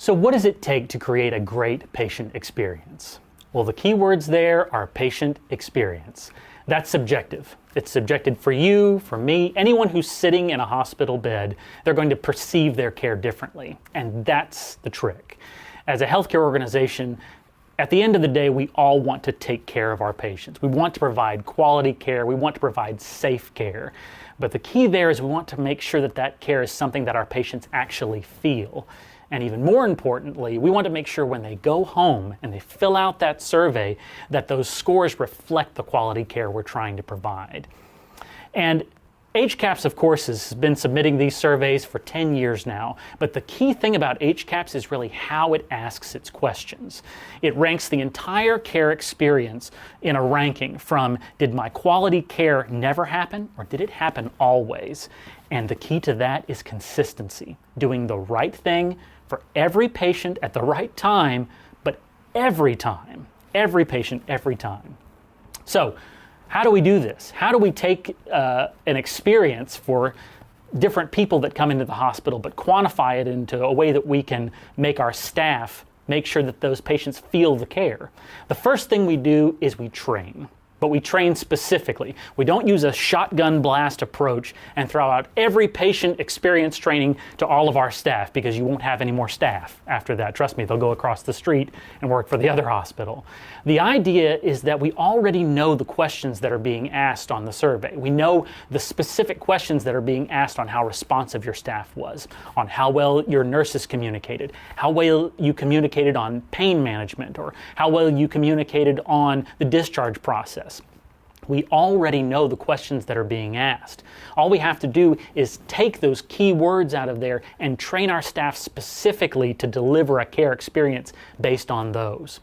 So what does it take to create a great patient experience? Well, the key words there are patient experience. That's subjective. It's subjective for you, for me, anyone who's sitting in a hospital bed. They're going to perceive their care differently, and that's the trick. As a healthcare organization, at the end of the day, we all want to take care of our patients. We want to provide quality care. We want to provide safe care. But the key there is we want to make sure that that care is something that our patients actually feel. And even more importantly, we want to make sure when they go home and they fill out that survey that those scores reflect the quality care we're trying to provide. And HCAHPS, of course, has been submitting these surveys for 10 years now, but the key thing about HCAHPS is really how it asks its questions. It ranks the entire care experience in a ranking from, did my quality care never happen, or did it happen always? And the key to that is consistency, doing the right thing for every patient at the right time, but every time, every patient, every time. So, how do we do this? How do we take an experience for different people that come into the hospital, but quantify it into a way that we can make our staff make sure that those patients feel the care? The first thing we do is we train. But we train specifically. We don't use a shotgun blast approach and throw out every patient experience training to all of our staff, because you won't have any more staff after that. Trust me, they'll go across the street and work for the other hospital. The idea is that we already know the questions that are being asked on the survey. We know the specific questions that are being asked on how responsive your staff was, on how well your nurses communicated, how well you communicated on pain management, or how well you communicated on the discharge process. We already know the questions that are being asked. All we have to do is take those key words out of there and train our staff specifically to deliver a care experience based on those.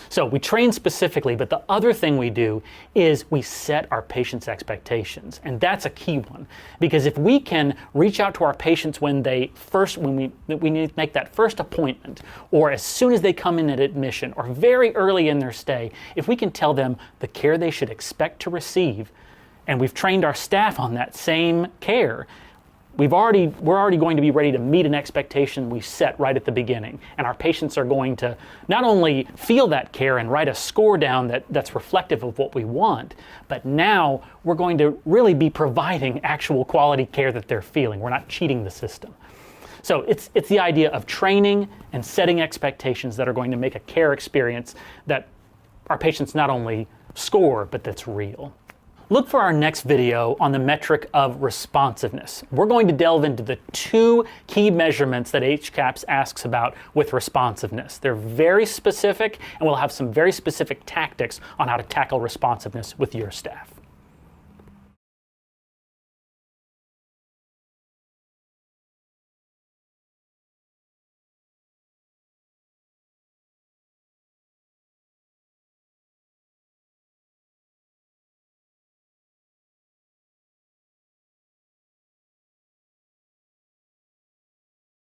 So we train specifically, but the other thing we do is we set our patients' expectations. And that's a key one, because if we can reach out to our patients when we need to make that first appointment, or as soon as they come in at admission, or very early in their stay, if we can tell them the care they should expect to receive, and we've trained our staff on that same care, we're already going to be ready to meet an expectation we set right at the beginning. And our patients are going to not only feel that care and write a score down that's reflective of what we want, but now we're going to really be providing actual quality care that they're feeling. We're not cheating the system. So it's the idea of training and setting expectations that are going to make a care experience that our patients not only score, but that's real. Look for our next video on the metric of responsiveness. We're going to delve into the two key measurements that HCAHPS asks about with responsiveness. They're very specific, and we'll have some very specific tactics on how to tackle responsiveness with your staff.